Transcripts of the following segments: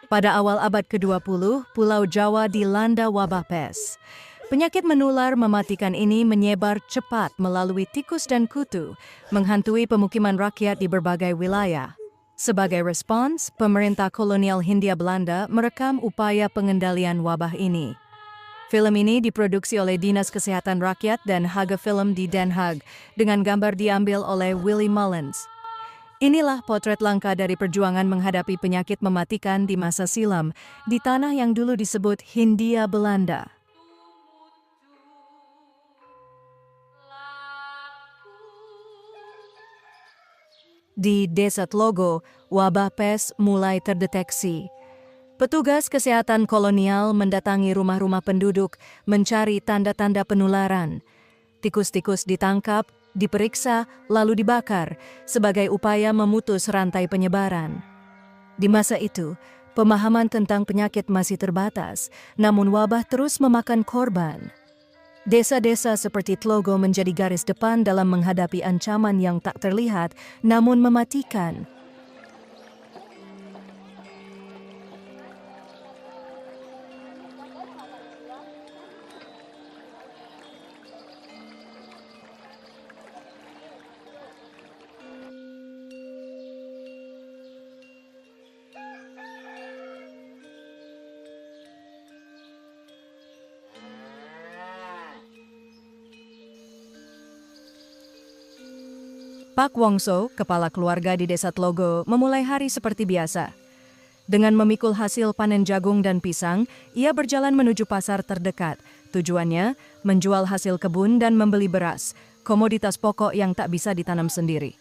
Pada awal abad ke-20, Pulau Jawa dilanda wabah pes. Penyakit menular mematikan ini menyebar cepat melalui tikus dan kutu, menghantui pemukiman rakyat di berbagai wilayah. Sebagai respons, pemerintah kolonial Hindia Belanda merekam upaya pengendalian wabah ini. Film ini diproduksi oleh Dinas Kesehatan Rakyat dan Haga Film di Den Haag, dengan gambar diambil oleh Willy Mullins. Inilah potret langka dari perjuangan menghadapi penyakit mematikan di masa silam di tanah yang dulu disebut Hindia Belanda. Di Desa Tlogo, wabah pes mulai terdeteksi. Petugas kesehatan kolonial mendatangi rumah-rumah penduduk mencari tanda-tanda penularan. Tikus-tikus ditangkap, diperiksa, lalu dibakar sebagai upaya memutus rantai penyebaran. Di masa itu, pemahaman tentang penyakit masih terbatas, namun wabah terus memakan korban. Desa-desa seperti Tlogo menjadi garis depan dalam menghadapi ancaman yang tak terlihat namun mematikan. Pak Wongso, kepala keluarga di Desa Tlogo, memulai hari seperti biasa. Dengan memikul hasil panen jagung dan pisang, ia berjalan menuju pasar terdekat. Tujuannya, menjual hasil kebun dan membeli beras, komoditas pokok yang tak bisa ditanam sendiri.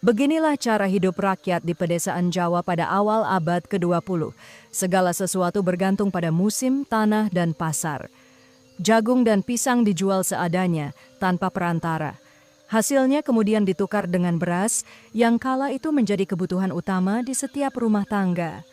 Beginilah cara hidup rakyat di pedesaan Jawa pada awal abad ke-20. Segala sesuatu bergantung pada musim, tanah, dan pasar. Jagung dan pisang dijual seadanya, tanpa perantara. Hasilnya kemudian ditukar dengan beras, yang kala itu menjadi kebutuhan utama di setiap rumah tangga.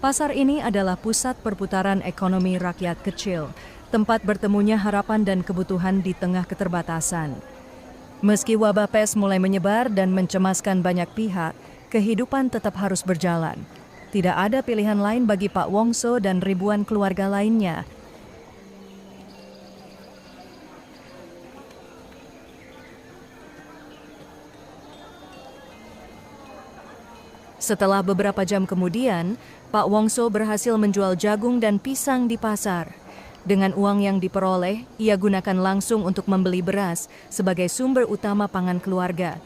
Pasar ini adalah pusat perputaran ekonomi rakyat kecil, tempat bertemunya harapan dan kebutuhan di tengah keterbatasan. Meski wabah pes mulai menyebar dan mencemaskan banyak pihak, kehidupan tetap harus berjalan. Tidak ada pilihan lain bagi Pak Wongso dan ribuan keluarga lainnya. Setelah beberapa jam kemudian, Pak Wongso berhasil menjual jagung dan pisang di pasar. Dengan uang yang diperoleh, ia gunakan langsung untuk membeli beras sebagai sumber utama pangan keluarga.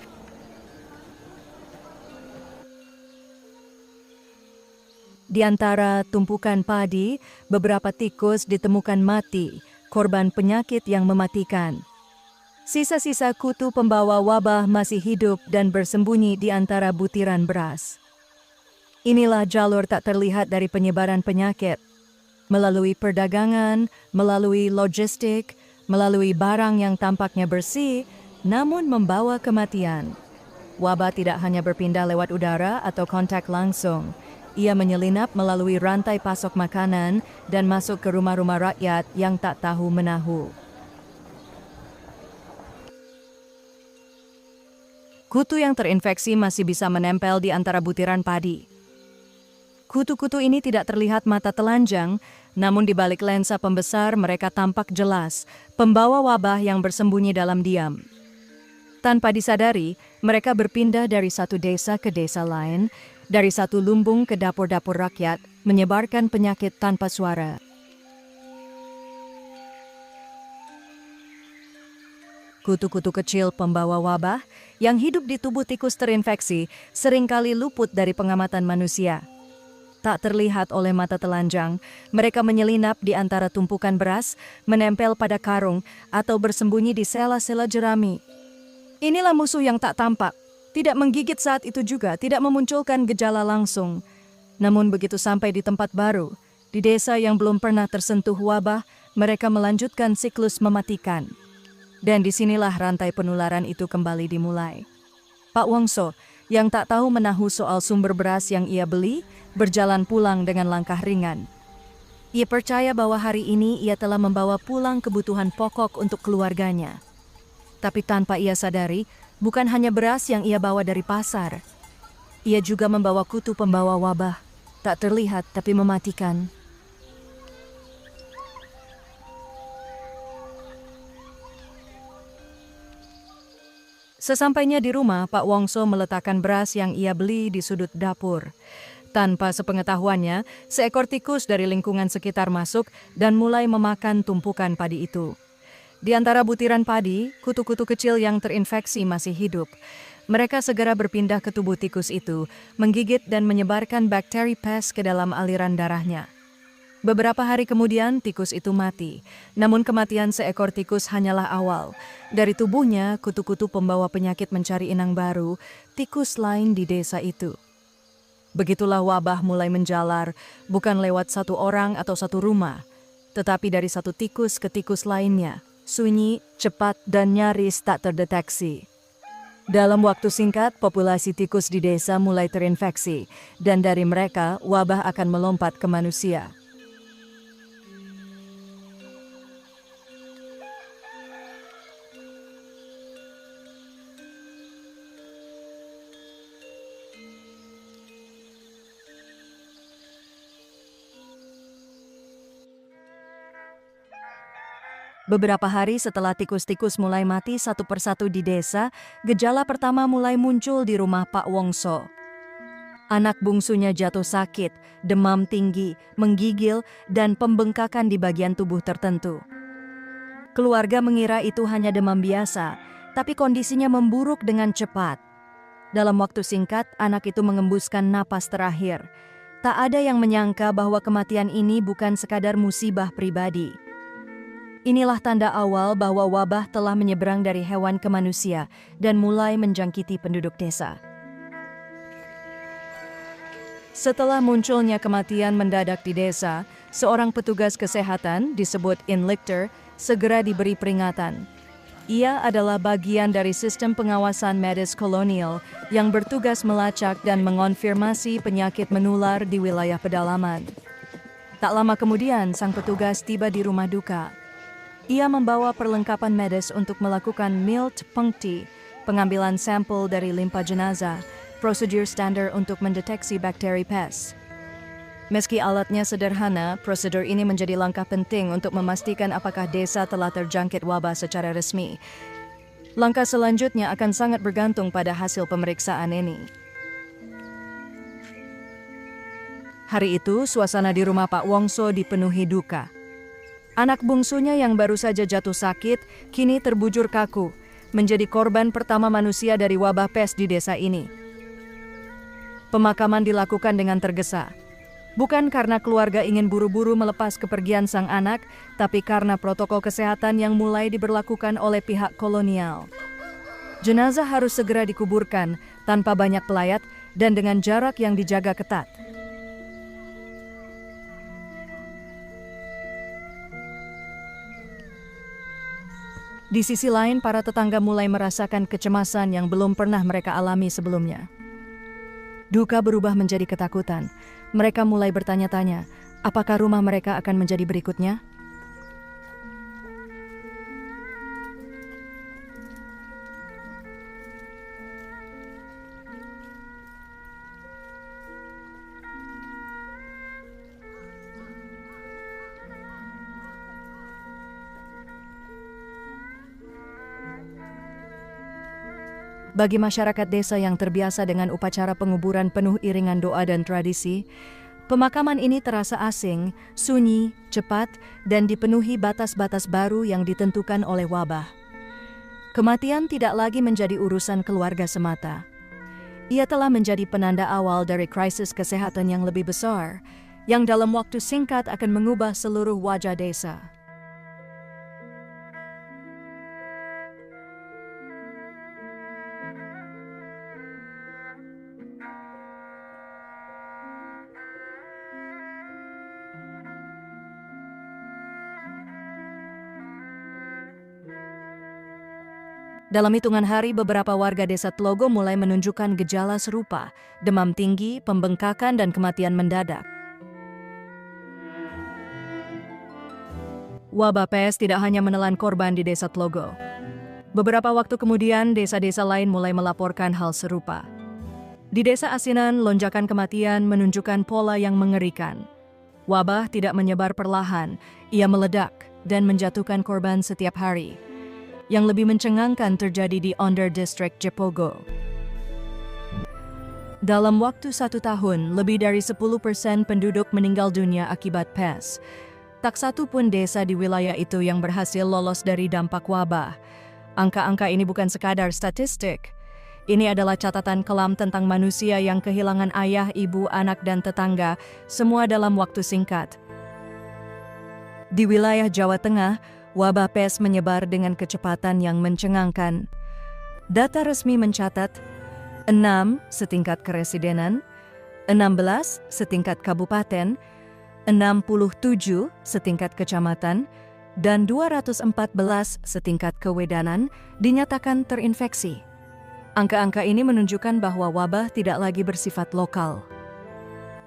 Di antara tumpukan padi, beberapa tikus ditemukan mati, korban penyakit yang mematikan. Sisa-sisa kutu pembawa wabah masih hidup dan bersembunyi di antara butiran beras. Inilah jalur tak terlihat dari penyebaran penyakit. Melalui perdagangan, melalui logistik, melalui barang yang tampaknya bersih, namun membawa kematian. Wabah tidak hanya berpindah lewat udara atau kontak langsung. Ia menyelinap melalui rantai pasok makanan dan masuk ke rumah-rumah rakyat yang tak tahu menahu. Kutu yang terinfeksi masih bisa menempel di antara butiran padi. Kutu-kutu ini tidak terlihat mata telanjang, namun di balik lensa pembesar mereka tampak jelas, pembawa wabah yang bersembunyi dalam diam. Tanpa disadari, mereka berpindah dari satu desa ke desa lain, dari satu lumbung ke dapur-dapur rakyat, menyebarkan penyakit tanpa suara. Kutu-kutu kecil pembawa wabah yang hidup di tubuh tikus terinfeksi seringkali luput dari pengamatan manusia. Tak terlihat oleh mata telanjang, mereka menyelinap di antara tumpukan beras, menempel pada karung, atau bersembunyi di sela-sela jerami. Inilah musuh yang tak tampak, tidak menggigit saat itu juga, tidak memunculkan gejala langsung. Namun begitu sampai di tempat baru, di desa yang belum pernah tersentuh wabah, mereka melanjutkan siklus mematikan. Dan disinilah rantai penularan itu kembali dimulai. Pak Wongso, yang tak tahu menahu soal sumber beras yang ia beli, berjalan pulang dengan langkah ringan. Ia percaya bahwa hari ini ia telah membawa pulang kebutuhan pokok untuk keluarganya. Tapi tanpa ia sadari, bukan hanya beras yang ia bawa dari pasar. Ia juga membawa kutu pembawa wabah, tak terlihat tapi mematikan. Sesampainya di rumah, Pak Wongso meletakkan beras yang ia beli di sudut dapur. Tanpa sepengetahuannya, seekor tikus dari lingkungan sekitar masuk dan mulai memakan tumpukan padi itu. Di antara butiran padi, kutu-kutu kecil yang terinfeksi masih hidup. Mereka segera berpindah ke tubuh tikus itu, menggigit dan menyebarkan bakteri pes ke dalam aliran darahnya. Beberapa hari kemudian, tikus itu mati. Namun kematian seekor tikus hanyalah awal. Dari tubuhnya, kutu-kutu pembawa penyakit mencari inang baru, tikus lain di desa itu. Begitulah wabah mulai menjalar, bukan lewat satu orang atau satu rumah, tetapi dari satu tikus ke tikus lainnya, sunyi, cepat, dan nyaris tak terdeteksi. Dalam waktu singkat, populasi tikus di desa mulai terinfeksi, dan dari mereka, wabah akan melompat ke manusia. Beberapa hari setelah tikus-tikus mulai mati satu persatu di desa, gejala pertama mulai muncul di rumah Pak Wongso. Anak bungsunya jatuh sakit, demam tinggi, menggigil, dan pembengkakan di bagian tubuh tertentu. Keluarga mengira itu hanya demam biasa, tapi kondisinya memburuk dengan cepat. Dalam waktu singkat, anak itu mengembuskan napas terakhir. Tak ada yang menyangka bahwa kematian ini bukan sekadar musibah pribadi. Inilah tanda awal bahwa wabah telah menyeberang dari hewan ke manusia dan mulai menjangkiti penduduk desa. Setelah munculnya kematian mendadak di desa, seorang petugas kesehatan disebut inlichter segera diberi peringatan. Ia adalah bagian dari sistem pengawasan medis kolonial yang bertugas melacak dan mengonfirmasi penyakit menular di wilayah pedalaman. Tak lama kemudian, sang petugas tiba di rumah duka. Ia membawa perlengkapan medis untuk melakukan milt pengti, pengambilan sampel dari limpa jenazah, prosedur standar untuk mendeteksi bakteri pes. Meski alatnya sederhana, prosedur ini menjadi langkah penting untuk memastikan apakah desa telah terjangkit wabah secara resmi. Langkah selanjutnya akan sangat bergantung pada hasil pemeriksaan ini. Hari itu, suasana di rumah Pak Wongso dipenuhi duka. Anak bungsunya yang baru saja jatuh sakit, kini terbujur kaku, menjadi korban pertama manusia dari wabah pes di desa ini. Pemakaman dilakukan dengan tergesa. Bukan karena keluarga ingin buru-buru melepas kepergian sang anak, tapi karena protokol kesehatan yang mulai diberlakukan oleh pihak kolonial. Jenazah harus segera dikuburkan tanpa banyak pelayat dan dengan jarak yang dijaga ketat. Di sisi lain, para tetangga mulai merasakan kecemasan yang belum pernah mereka alami sebelumnya. Duka berubah menjadi ketakutan. Mereka mulai bertanya-tanya, apakah rumah mereka akan menjadi berikutnya? Bagi masyarakat desa yang terbiasa dengan upacara penguburan penuh iringan doa dan tradisi, pemakaman ini terasa asing, sunyi, cepat, dan dipenuhi batas-batas baru yang ditentukan oleh wabah. Kematian tidak lagi menjadi urusan keluarga semata. Ia telah menjadi penanda awal dari krisis kesehatan yang lebih besar, yang dalam waktu singkat akan mengubah seluruh wajah desa. Dalam hitungan hari, beberapa warga desa Tlogo mulai menunjukkan gejala serupa, demam tinggi, pembengkakan, dan kematian mendadak. Wabah pes tidak hanya menelan korban di desa Tlogo. Beberapa waktu kemudian, desa-desa lain mulai melaporkan hal serupa. Di desa Asinan, lonjakan kematian menunjukkan pola yang mengerikan. Wabah tidak menyebar perlahan, ia meledak dan menjatuhkan korban setiap hari. Yang lebih mencengangkan terjadi di Onder District Jepogo. Dalam waktu 1 tahun, lebih dari 10% penduduk meninggal dunia akibat pes. Tak satu pun desa di wilayah itu yang berhasil lolos dari dampak wabah. Angka-angka ini bukan sekadar statistik. Ini adalah catatan kelam tentang manusia yang kehilangan ayah, ibu, anak, dan tetangga, semua dalam waktu singkat. Di wilayah Jawa Tengah, wabah pes menyebar dengan kecepatan yang mencengangkan. Data resmi mencatat 6 setingkat keresidenan, 16 setingkat kabupaten, 67 setingkat kecamatan, dan 214 setingkat kewedanan dinyatakan terinfeksi. Angka-angka ini menunjukkan bahwa wabah tidak lagi bersifat lokal.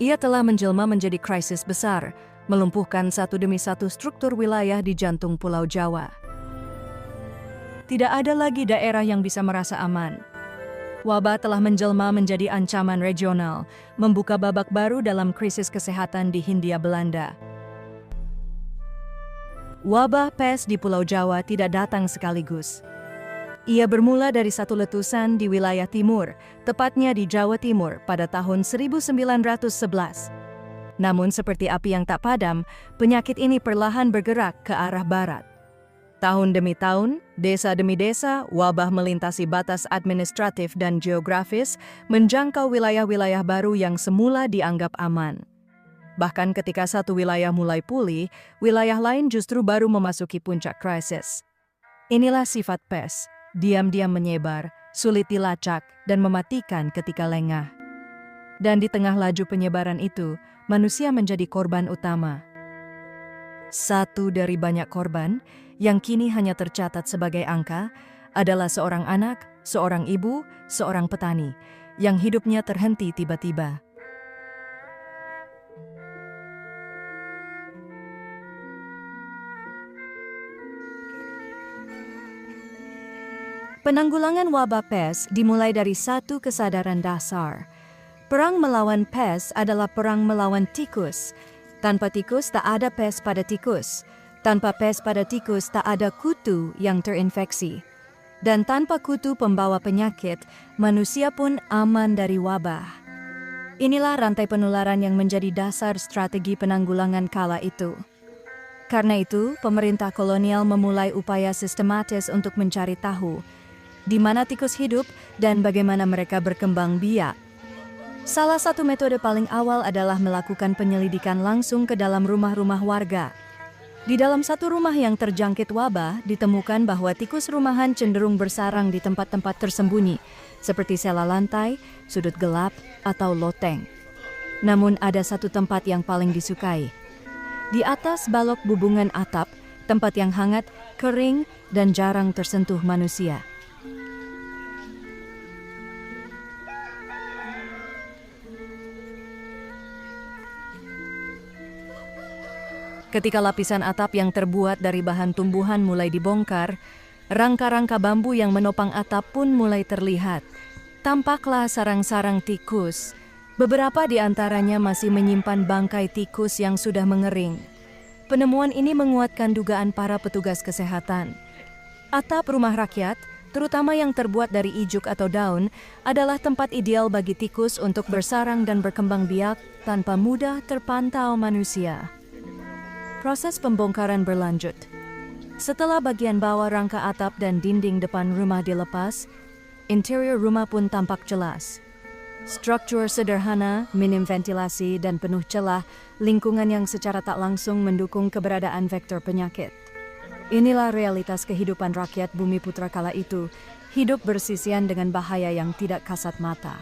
Ia telah menjelma menjadi krisis besar, melumpuhkan satu demi satu struktur wilayah di jantung Pulau Jawa. Tidak ada lagi daerah yang bisa merasa aman. Wabah telah menjelma menjadi ancaman regional, membuka babak baru dalam krisis kesehatan di Hindia Belanda. Wabah pes di Pulau Jawa tidak datang sekaligus. Ia bermula dari satu letusan di wilayah timur, tepatnya di Jawa Timur pada tahun 1911. Namun seperti api yang tak padam, penyakit ini perlahan bergerak ke arah barat. Tahun demi tahun, desa demi desa, wabah melintasi batas administratif dan geografis, menjangkau wilayah-wilayah baru yang semula dianggap aman. Bahkan ketika satu wilayah mulai pulih, wilayah lain justru baru memasuki puncak krisis. Inilah sifat pes, diam-diam menyebar, sulit dilacak, dan mematikan ketika lengah. Dan di tengah laju penyebaran itu, manusia menjadi korban utama. Satu dari banyak korban, yang kini hanya tercatat sebagai angka, adalah seorang anak, seorang ibu, seorang petani, yang hidupnya terhenti tiba-tiba. Penanggulangan wabah pes dimulai dari satu kesadaran dasar. Perang melawan pes adalah perang melawan tikus. Tanpa tikus tak ada pes pada tikus. Tanpa pes pada tikus tak ada kutu yang terinfeksi. Dan tanpa kutu pembawa penyakit, manusia pun aman dari wabah. Inilah rantai penularan yang menjadi dasar strategi penanggulangan kala itu. Karena itu, pemerintah kolonial memulai upaya sistematis untuk mencari tahu di mana tikus hidup dan bagaimana mereka berkembang biak. Salah satu metode paling awal adalah melakukan penyelidikan langsung ke dalam rumah-rumah warga. Di dalam satu rumah yang terjangkit wabah, ditemukan bahwa tikus rumahan cenderung bersarang di tempat-tempat tersembunyi, seperti sela lantai, sudut gelap, atau loteng. Namun ada satu tempat yang paling disukai. Di atas balok bubungan atap, tempat yang hangat, kering, dan jarang tersentuh manusia. Ketika lapisan atap yang terbuat dari bahan tumbuhan mulai dibongkar, rangka-rangka bambu yang menopang atap pun mulai terlihat. Tampaklah sarang-sarang tikus. Beberapa di antaranya masih menyimpan bangkai tikus yang sudah mengering. Penemuan ini menguatkan dugaan para petugas kesehatan. Atap rumah rakyat, terutama yang terbuat dari ijuk atau daun, adalah tempat ideal bagi tikus untuk bersarang dan berkembang biak tanpa mudah terpantau manusia. Proses pembongkaran berlanjut. Setelah bagian bawah rangka atap dan dinding depan rumah dilepas, interior rumah pun tampak jelas. Struktur sederhana, minim ventilasi, dan penuh celah, lingkungan yang secara tak langsung mendukung keberadaan vektor penyakit. Inilah realitas kehidupan rakyat Bumi Putra kala itu, hidup bersisian dengan bahaya yang tidak kasat mata.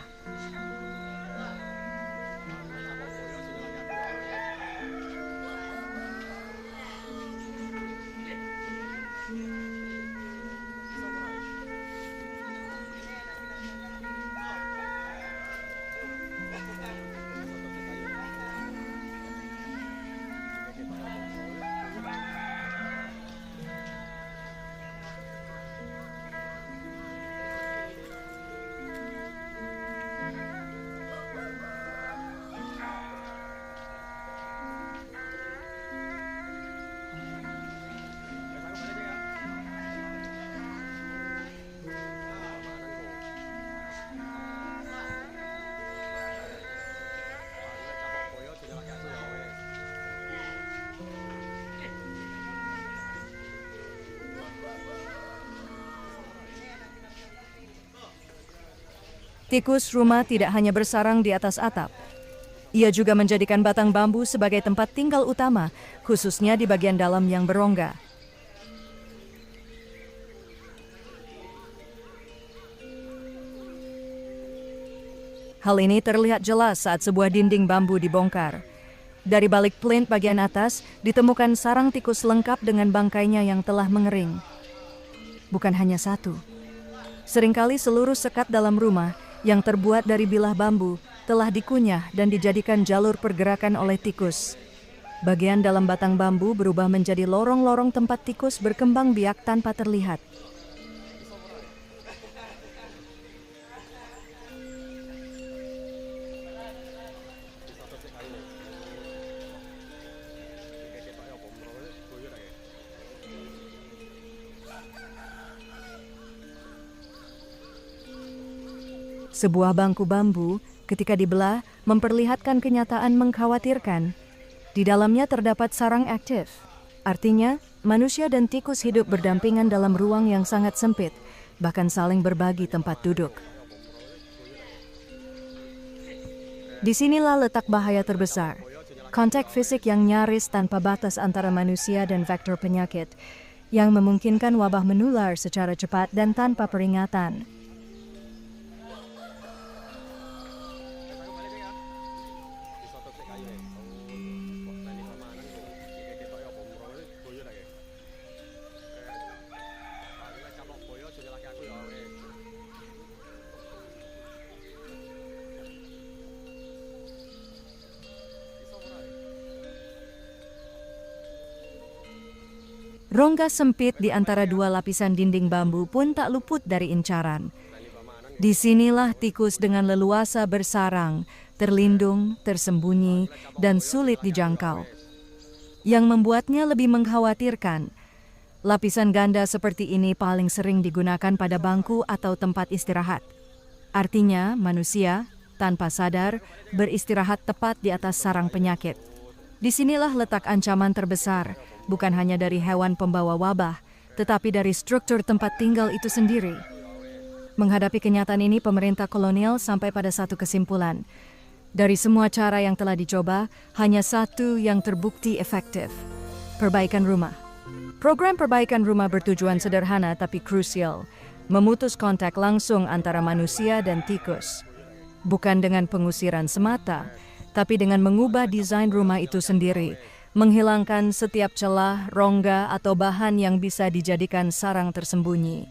Tikus rumah tidak hanya bersarang di atas atap. Ia juga menjadikan batang bambu sebagai tempat tinggal utama, khususnya di bagian dalam yang berongga. Hal ini terlihat jelas saat sebuah dinding bambu dibongkar. Dari balik plint bagian atas, ditemukan sarang tikus lengkap dengan bangkainya yang telah mengering. Bukan hanya satu. Seringkali seluruh sekat dalam rumah yang terbuat dari bilah bambu telah dikunyah dan dijadikan jalur pergerakan oleh tikus. Bagian dalam batang bambu berubah menjadi lorong-lorong tempat tikus berkembang biak tanpa terlihat. Sebuah bangku bambu, ketika dibelah, memperlihatkan kenyataan mengkhawatirkan. Di dalamnya terdapat sarang aktif. Artinya, manusia dan tikus hidup berdampingan dalam ruang yang sangat sempit, bahkan saling berbagi tempat duduk. Disinilah letak bahaya terbesar. Kontak fisik yang nyaris tanpa batas antara manusia dan vektor penyakit, yang memungkinkan wabah menular secara cepat dan tanpa peringatan. Rongga sempit di antara dua lapisan dinding bambu pun tak luput dari incaran. Disinilah tikus dengan leluasa bersarang, terlindung, tersembunyi, dan sulit dijangkau. Yang membuatnya lebih mengkhawatirkan, lapisan ganda seperti ini paling sering digunakan pada bangku atau tempat istirahat. Artinya, manusia, tanpa sadar, beristirahat tepat di atas sarang penyakit. Disinilah letak ancaman terbesar, bukan hanya dari hewan pembawa wabah, tetapi dari struktur tempat tinggal itu sendiri. Menghadapi kenyataan ini, pemerintah kolonial sampai pada satu kesimpulan. Dari semua cara yang telah dicoba, hanya satu yang terbukti efektif: perbaikan rumah. Program perbaikan rumah bertujuan sederhana tapi krusial, memutus kontak langsung antara manusia dan tikus. Bukan dengan pengusiran semata, tapi dengan mengubah desain rumah itu sendiri, menghilangkan setiap celah, rongga, atau bahan yang bisa dijadikan sarang tersembunyi.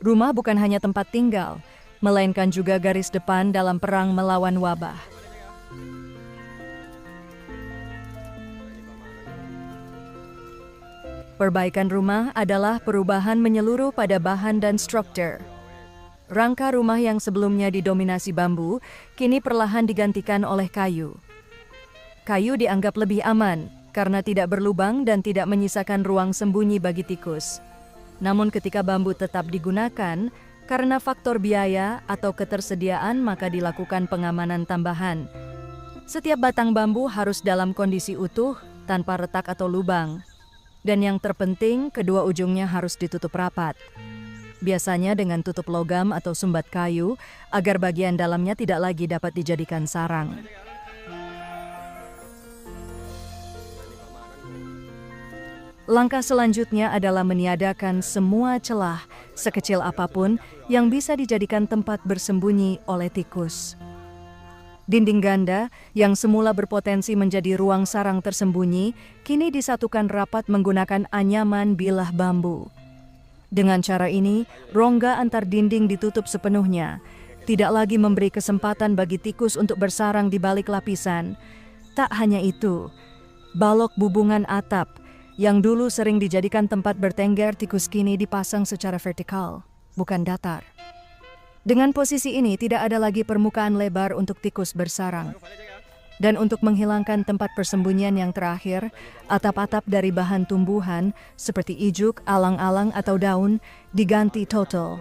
Rumah bukan hanya tempat tinggal, melainkan juga garis depan dalam perang melawan wabah. Perbaikan rumah adalah perubahan menyeluruh pada bahan dan struktur. Rangka rumah yang sebelumnya didominasi bambu, kini perlahan digantikan oleh kayu. Kayu dianggap lebih aman karena tidak berlubang dan tidak menyisakan ruang sembunyi bagi tikus. Namun ketika bambu tetap digunakan, karena faktor biaya atau ketersediaan maka dilakukan pengamanan tambahan. Setiap batang bambu harus dalam kondisi utuh, tanpa retak atau lubang. Dan yang terpenting, kedua ujungnya harus ditutup rapat. Biasanya dengan tutup logam atau sumbat kayu, agar bagian dalamnya tidak lagi dapat dijadikan sarang. Langkah selanjutnya adalah meniadakan semua celah, sekecil apapun, yang bisa dijadikan tempat bersembunyi oleh tikus. Dinding ganda yang semula berpotensi menjadi ruang sarang tersembunyi, kini disatukan rapat menggunakan anyaman bilah bambu. Dengan cara ini, rongga antar dinding ditutup sepenuhnya, tidak lagi memberi kesempatan bagi tikus untuk bersarang di balik lapisan. Tak hanya itu, balok bubungan atap yang dulu sering dijadikan tempat bertengger tikus kini dipasang secara vertikal, bukan datar. Dengan posisi ini tidak ada lagi permukaan lebar untuk tikus bersarang. Dan untuk menghilangkan tempat persembunyian yang terakhir, atap-atap dari bahan tumbuhan seperti ijuk, alang-alang atau daun diganti total.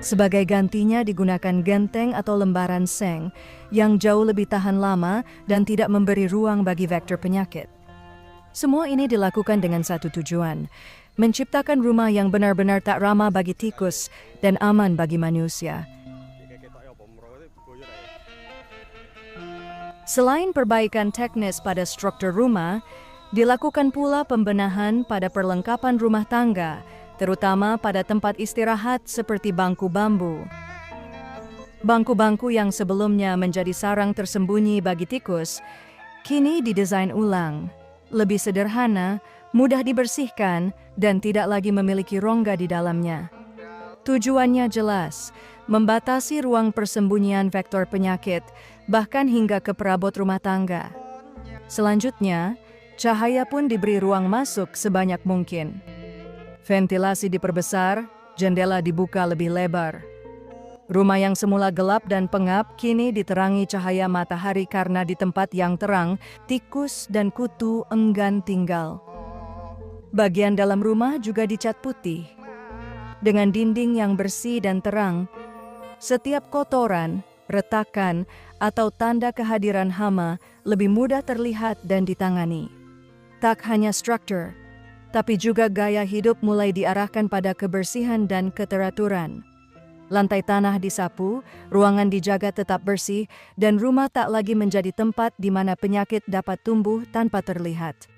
Sebagai gantinya digunakan genteng atau lembaran seng yang jauh lebih tahan lama dan tidak memberi ruang bagi vektor penyakit. Semua ini dilakukan dengan satu tujuan, menciptakan rumah yang benar-benar tak ramah bagi tikus dan aman bagi manusia. Selain perbaikan teknis pada struktur rumah, dilakukan pula pembenahan pada perlengkapan rumah tangga, terutama pada tempat istirahat seperti bangku bambu. Bangku-bangku yang sebelumnya menjadi sarang tersembunyi bagi tikus, kini didesain ulang. Lebih sederhana, mudah dibersihkan, dan tidak lagi memiliki rongga di dalamnya. Tujuannya jelas, membatasi ruang persembunyian vektor penyakit, bahkan hingga ke perabot rumah tangga. Selanjutnya, cahaya pun diberi ruang masuk sebanyak mungkin. Ventilasi diperbesar, jendela dibuka lebih lebar. Rumah yang semula gelap dan pengap kini diterangi cahaya matahari karena di tempat yang terang, tikus dan kutu enggan tinggal. Bagian dalam rumah juga dicat putih. Dengan dinding yang bersih dan terang, setiap kotoran, retakan, atau tanda kehadiran hama lebih mudah terlihat dan ditangani. Tak hanya struktur, tapi juga gaya hidup mulai diarahkan pada kebersihan dan keteraturan. Lantai tanah disapu, ruangan dijaga tetap bersih, dan rumah tak lagi menjadi tempat di mana penyakit dapat tumbuh tanpa terlihat.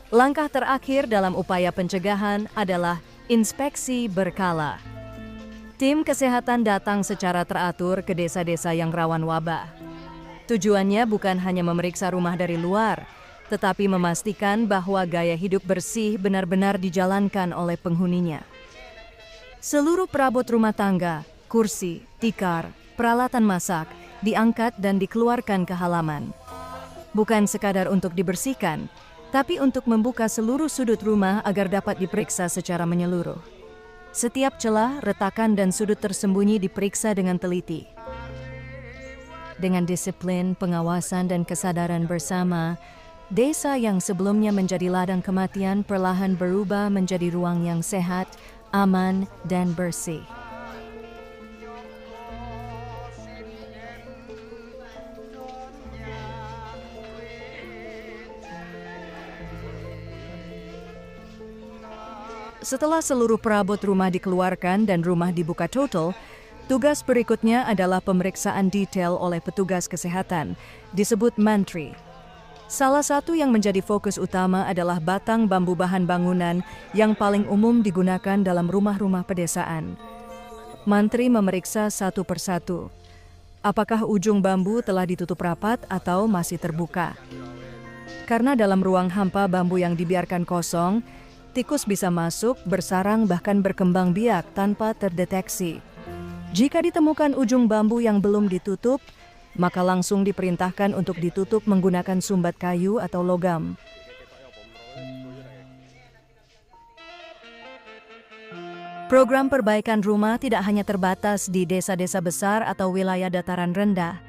Langkah terakhir dalam upaya pencegahan adalah inspeksi berkala. Tim kesehatan datang secara teratur ke desa-desa yang rawan wabah. Tujuannya bukan hanya memeriksa rumah dari luar, tetapi memastikan bahwa gaya hidup bersih benar-benar dijalankan oleh penghuninya. Seluruh perabot rumah tangga, kursi, tikar, peralatan masak, diangkat dan dikeluarkan ke halaman. Bukan sekadar untuk dibersihkan, tapi untuk membuka seluruh sudut rumah agar dapat diperiksa secara menyeluruh. Setiap celah, retakan, dan sudut tersembunyi diperiksa dengan teliti. Dengan disiplin, pengawasan, dan kesadaran bersama, desa yang sebelumnya menjadi ladang kematian perlahan berubah menjadi ruang yang sehat, aman, dan bersih. Setelah seluruh perabot rumah dikeluarkan dan rumah dibuka total, tugas berikutnya adalah pemeriksaan detail oleh petugas kesehatan, disebut mantri. Salah satu yang menjadi fokus utama adalah batang bambu bahan bangunan yang paling umum digunakan dalam rumah-rumah pedesaan. Mantri memeriksa satu persatu. Apakah ujung bambu telah ditutup rapat atau masih terbuka? Karena dalam ruang hampa bambu yang dibiarkan kosong, tikus bisa masuk, bersarang, bahkan berkembang biak tanpa terdeteksi. Jika ditemukan ujung bambu yang belum ditutup, maka langsung diperintahkan untuk ditutup menggunakan sumbat kayu atau logam. Program perbaikan rumah tidak hanya terbatas di desa-desa besar atau wilayah dataran rendah.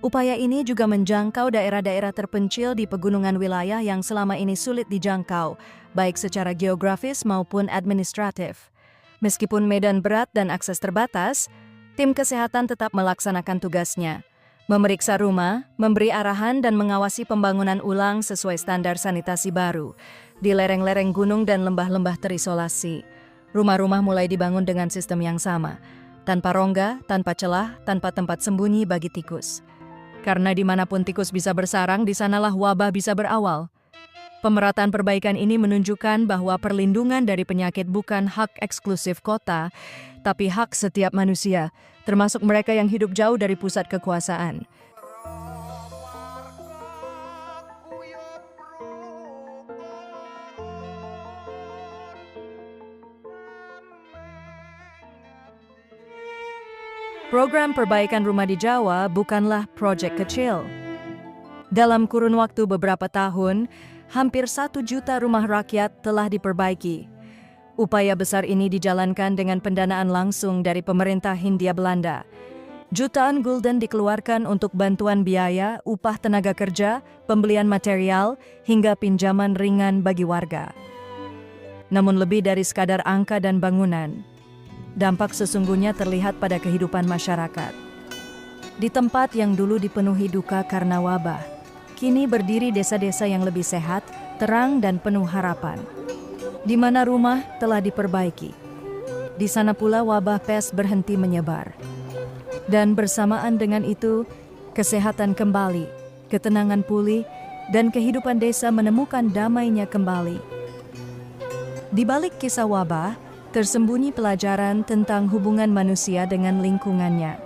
Upaya ini juga menjangkau daerah-daerah terpencil di pegunungan wilayah yang selama ini sulit dijangkau, baik secara geografis maupun administratif. Meskipun medan berat dan akses terbatas, tim kesehatan tetap melaksanakan tugasnya, memeriksa rumah, memberi arahan dan mengawasi pembangunan ulang sesuai standar sanitasi baru di lereng-lereng gunung dan lembah-lembah terisolasi. Rumah-rumah mulai dibangun dengan sistem yang sama, tanpa rongga, tanpa celah, tanpa tempat sembunyi bagi tikus. Karena dimanapun tikus bisa bersarang, di sanalah wabah bisa berawal. Pemerataan perbaikan ini menunjukkan bahwa perlindungan dari penyakit bukan hak eksklusif kota, tapi hak setiap manusia, termasuk mereka yang hidup jauh dari pusat kekuasaan. Program perbaikan rumah di Jawa bukanlah proyek kecil. Dalam kurun waktu beberapa tahun, hampir 1 juta rumah rakyat telah diperbaiki. Upaya besar ini dijalankan dengan pendanaan langsung dari pemerintah Hindia Belanda. Jutaan gulden dikeluarkan untuk bantuan biaya, upah tenaga kerja, pembelian material, hingga pinjaman ringan bagi warga. Namun lebih dari sekadar angka dan bangunan, dampak sesungguhnya terlihat pada kehidupan masyarakat. Di tempat yang dulu dipenuhi duka karena wabah, kini berdiri desa-desa yang lebih sehat, terang dan penuh harapan. Di mana rumah telah diperbaiki, di sana pula wabah pes berhenti menyebar. Dan bersamaan dengan itu, kesehatan kembali, ketenangan pulih, dan kehidupan desa menemukan damainya kembali. Di balik kisah wabah, tersembunyi pelajaran tentang hubungan manusia dengan lingkungannya.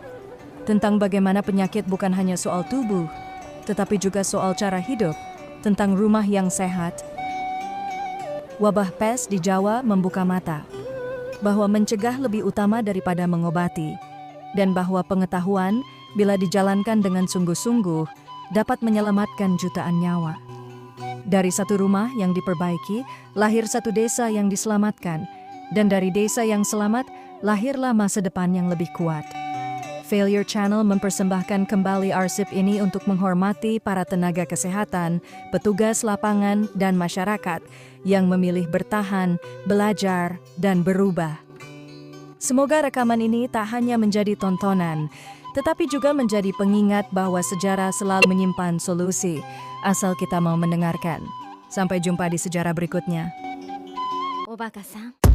Tentang bagaimana penyakit bukan hanya soal tubuh, tetapi juga soal cara hidup, tentang rumah yang sehat. Wabah pes di Jawa membuka mata, bahwa mencegah lebih utama daripada mengobati, dan bahwa pengetahuan, bila dijalankan dengan sungguh-sungguh, dapat menyelamatkan jutaan nyawa. Dari satu rumah yang diperbaiki, lahir satu desa yang diselamatkan, dan dari desa yang selamat, lahirlah masa depan yang lebih kuat. Failure Channel mempersembahkan kembali arsip ini untuk menghormati para tenaga kesehatan, petugas lapangan, dan masyarakat yang memilih bertahan, belajar, dan berubah. Semoga rekaman ini tak hanya menjadi tontonan, tetapi juga menjadi pengingat bahwa sejarah selalu menyimpan solusi, asal kita mau mendengarkan. Sampai jumpa di sejarah berikutnya. Obaka-san.